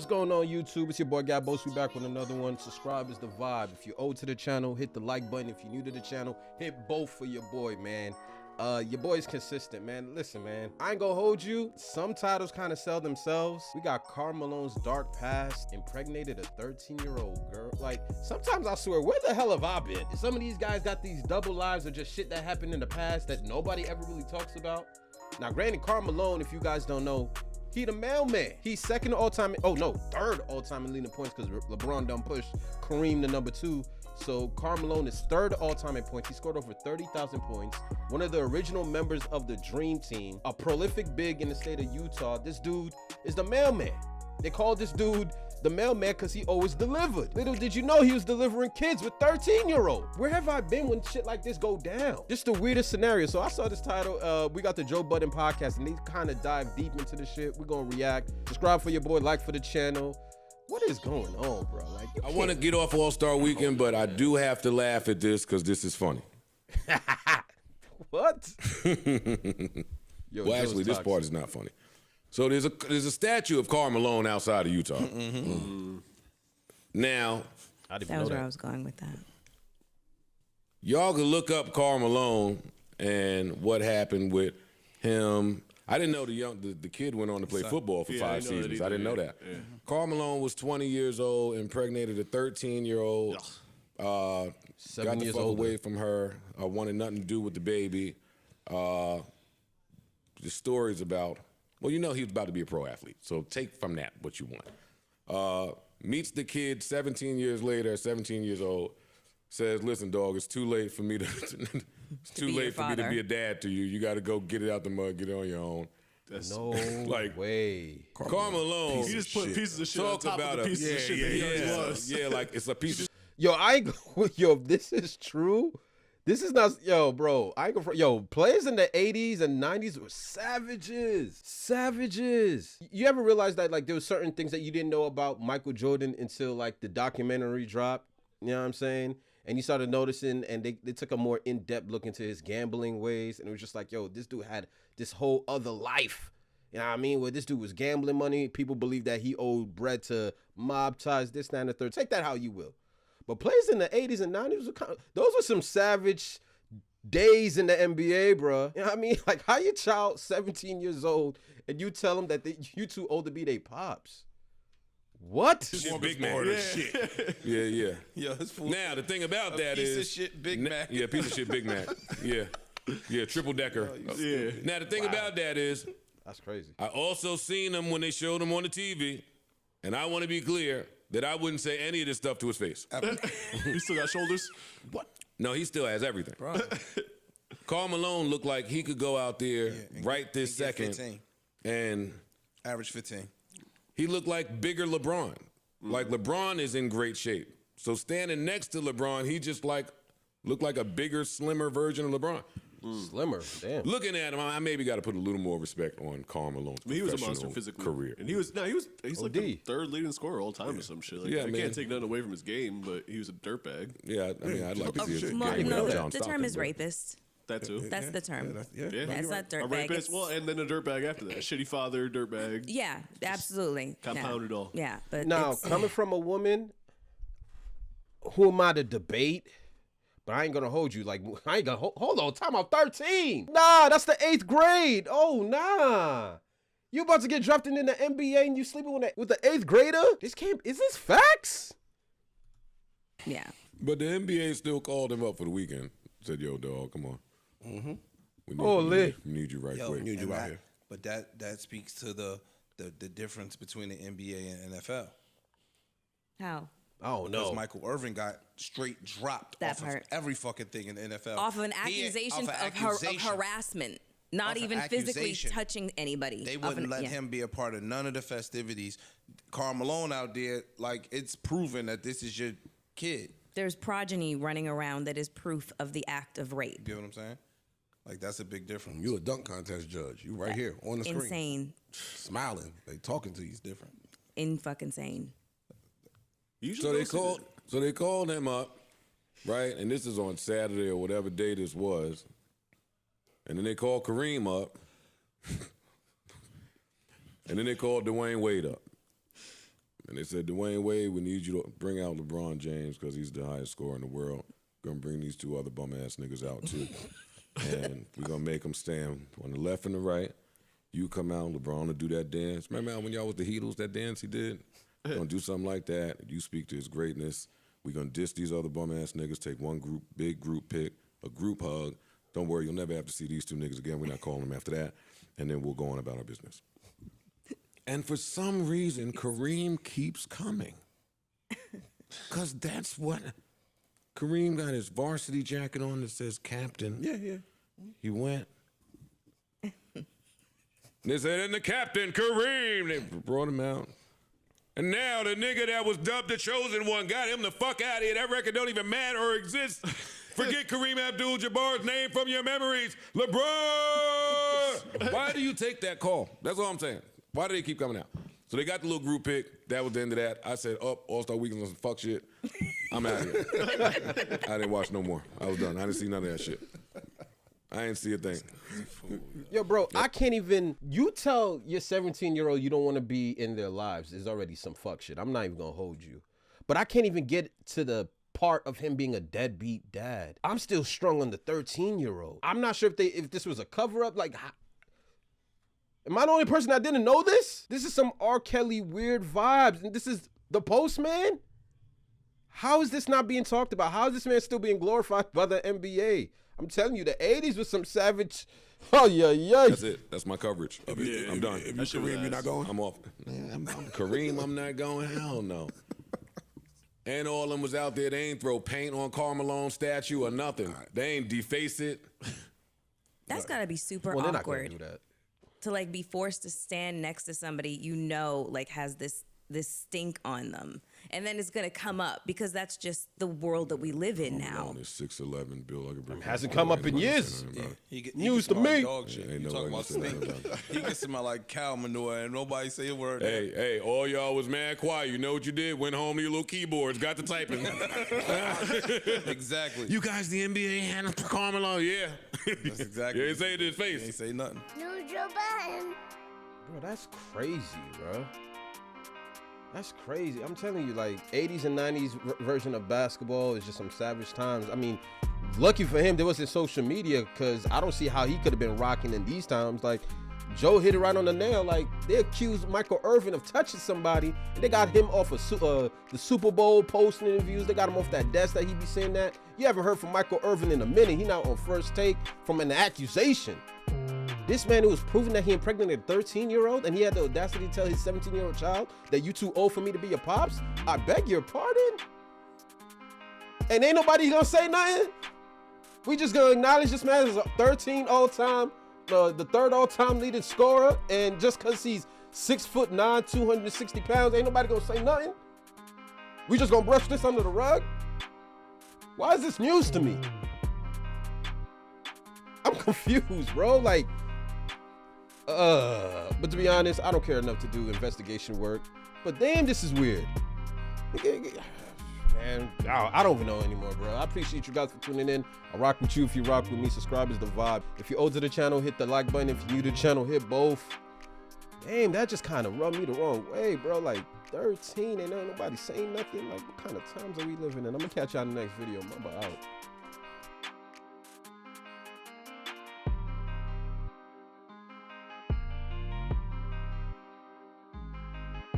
What's going on, YouTube? It's your boy Gabos. We back with another one. Subscribe is the vibe. If you're old to the channel, hit the like button. If you're new to the channel, hit both for your boy, man. Your boy's consistent, man. Listen, man, I ain't gonna hold you. Some titles kind of sell themselves. We got Karl Malone's Dark Past, Impregnated a 13-year-old girl. Like, sometimes I swear, where the hell have I been? Some of these guys got these double lives of just shit that happened in the past that nobody ever really talks about. Now, granted, Karl Malone, if you guys don't know, he the mailman. He's second all-time, third all-time in leading points because LeBron done pushed Kareem to number 2. So Karl Malone is third all-time in points. He scored over 30,000 points. One of the original members of the Dream Team. A prolific big in the state of Utah. This dude is the mailman. They call this dude the mailman because he always delivered. Little did you know he was delivering kids with 13-year-olds. Where have I been when shit like this go down? This is the weirdest scenario. So I saw this title. We got the Joe Budden podcast, and they kind of dive deep into the shit. We're gonna react. Subscribe for your boy, like for the channel. What is going on, bro? Like, I want to get off All-Star Weekend, but I do have to laugh at this because this is funny. What? Yo, well, actually, this part is not funny. So there's a statue of Karl Malone outside of Utah. Now, That was where I was going with that. y'all can look up Karl Malone and what happened with him. I didn't know the kid went on to play football for 5 seasons. I didn't know that. Yeah. Karl Malone was 20 years old, impregnated a 13-year-old. Got the fuck away from her. Wanted nothing to do with the baby. The story's about, well, you know he was about to be a pro athlete. So take from that what you want. Meets the kid 17 years later, 17 years old. Says, listen, dog, it's too late for me to it's too late for me to be a dad to you. You got to go get it out the mud, get it on your own. That's no way. Karl Malone. He just put pieces of shit on top of the pieces of shit that he already was. Yeah, like it's a piece of Yo, this is true. This is not, bro. Players in the 80s and 90s were savages. Savages. You ever realize that, like, there were certain things that you didn't know about Michael Jordan until, like, the documentary dropped? You know what I'm saying? And you started noticing, and they took a more in-depth look into his gambling ways, and it was just like, yo, this dude had this whole other life. You know what I mean? Where this dude was gambling money. People believe that he owed bread to mob ties, this, that, and the third. Take that how you will. But players in the 80s and 90s, those were some savage days in the NBA, bro. You know what I mean? Like, how your child, 17 years old, and you tell him that you too old to be their pops? What? Shit, Big Mac. Yeah. Now, the thing about that is... Piece of shit Big Mac. Yeah, piece of shit Big Mac. Yeah, triple decker. Yeah. Now, the thing about that is... That's crazy. I also seen him when they showed him on the TV, and I want to be clear that I wouldn't say any of this stuff to his face. He still got shoulders? What? No, he still has everything. Karl Malone looked like he could go out there right this second 15. and... Average 15. He looked like bigger LeBron. Like LeBron is in great shape. So standing next to LeBron, he just looked like a bigger, slimmer version of LeBron. Slimmer, damn. Looking at him, I maybe got to put a little more respect on Karl Malone's He was a monster physically. career. And he's like the third leading scorer all time or some shit. Like, I can't take nothing away from his game, but he was a dirtbag. Yeah, I mean, I'd like to see his game. The term is rapist. That too. That's the term. It's not dirtbag. A rapist, well, and then a dirtbag after that. Shitty father, dirtbag. Yeah, absolutely. Compounded all. Yeah, but now, coming from a woman, who am I to debate? But I ain't gonna hold you. Like, I ain't gonna hold on. Time out. 13. Nah, that's the 8th grade. Oh, nah. You about to get drafted in the NBA and you sleeping with the 8th grader? Is this facts? Yeah. But the NBA still called him up for the weekend. Said, yo, dog, come on. We need you right quick. We need you out here. But that speaks to the difference between the NBA and NFL. How? Oh, no. Because Michael Irvin got straight dropped off of every fucking thing in the NFL. Off of an accusation of harassment. Not even physically touching anybody. They wouldn't let him be a part of none of the festivities. Karl Malone out there, like, it's proven that this is your kid. There's progeny running around that is proof of the act of rape. You get what I'm saying? Like, that's a big difference. You a dunk contest judge. You right here on the screen. Insane. Smiling. They talking to you. It's different. Fucking sane. So they called him up, right? And this is on Saturday or whatever day this was. And then they called Kareem up. And then they called Dwayne Wade up. And they said, Dwayne Wade, we need you to bring out LeBron James because he's the highest scorer in the world. Gonna bring these two other bum-ass niggas out, too. And we're gonna make them stand on the left and the right. You come out, LeBron will do that dance. Remember when y'all was the Heatles, that dance he did? We're gonna do something like that. You speak to his greatness. We're gonna diss these other bum-ass niggas, take one group, big group pick, a group hug. Don't worry, you'll never have to see these two niggas again. We're not calling them after that. And then we'll go on about our business. And for some reason, Kareem keeps coming. Because that's what... Kareem got his varsity jacket on that says captain. Yeah. He went. They said, and the captain, Kareem. They brought him out. And now the nigga that was dubbed the chosen one got him the fuck out of here. That record don't even matter or exist. Forget Kareem Abdul-Jabbar's name from your memories. LeBron! Why do you take that call? That's all I'm saying. Why do they keep coming out? So they got the little group pick. That was the end of that. I said, All-Star Weekend was some fuck shit. I'm out of here. I didn't watch no more. I was done. I didn't see none of that shit. I ain't see a thing. Yo, bro, I can't even... You tell your 17-year-old you don't want to be in their lives. There's already some fuck shit. I'm not even going to hold you. But I can't even get to the part of him being a deadbeat dad. I'm still strung on the 13-year-old. I'm not sure if this was a cover-up. Like, am I the only person that didn't know this? This is some R. Kelly weird vibes. And this is the Postman? How is this not being talked about? How is this man still being glorified by the NBA? I'm telling you, the 80s was some savage... Oh, yeah. That's it. That's my coverage of it. Yeah, I'm done. If you Kareem, you're not going? I'm off. I'm Kareem, I'm not going. Hell no. And all of them was out there. They ain't throw paint on Karl Malone's statue or nothing. They ain't deface it. That's got to be super Well, they're not awkward. gonna do that. To like be forced to stand next to somebody you know like has this stink on them, and then it's gonna come up because that's just the world that we live in now. Malone is 6'11", built like a brick. Hasn't come up in years. He News to can smell me. like dog shit. Ain't You nobody talking about gonna say nothing stink. about He can smell like cow manure and nobody say a word. Hey, all y'all was mad quiet. You know what you did? Went home to your little keyboards, got to typing. Exactly. You guys, the NBA handled Karl Malone. Yeah. That's exactly. You ain't say it to his He ain't face. say nothing. Neutral button. Bro, that's crazy, bro. That's crazy. I'm telling you, like, 80s and 90s version of basketball is just some savage times. I mean, lucky for him, there wasn't social media, because I don't see how he could have been rocking in these times. Like, Joe hit it right on the nail. Like, they accused Michael Irvin of touching somebody, and they got him off of the Super Bowl posting interviews. They got him off that desk that he be saying that. You haven't heard from Michael Irvin in a minute. He not on First Take from an accusation. This man who was proving that he impregnated a 13-year-old, and he had the audacity to tell his 17-year-old child that you too old for me to be your pops? I beg your pardon? And ain't nobody gonna say nothing? We just gonna acknowledge this man as a 13 all-time, the third all-time leading scorer, and just cause he's 6'9", 260 pounds, ain't nobody gonna say nothing? We just gonna brush this under the rug? Why is this news to me? I'm confused, bro. Like, but to be honest, I don't care enough to do investigation work. But damn, this is weird. Man, I don't even know anymore, bro. I appreciate you guys for tuning in. I rock with you if you rock with me. Subscribe is the vibe. If you're old to the channel, hit the like button. If you're new to the channel, hit both. Damn, that just kind of rubbed me the wrong way, bro. Like, 13, ain't nobody saying nothing. Like, what kind of times are we living in? I'm gonna catch y'all in the next video. Mamba out.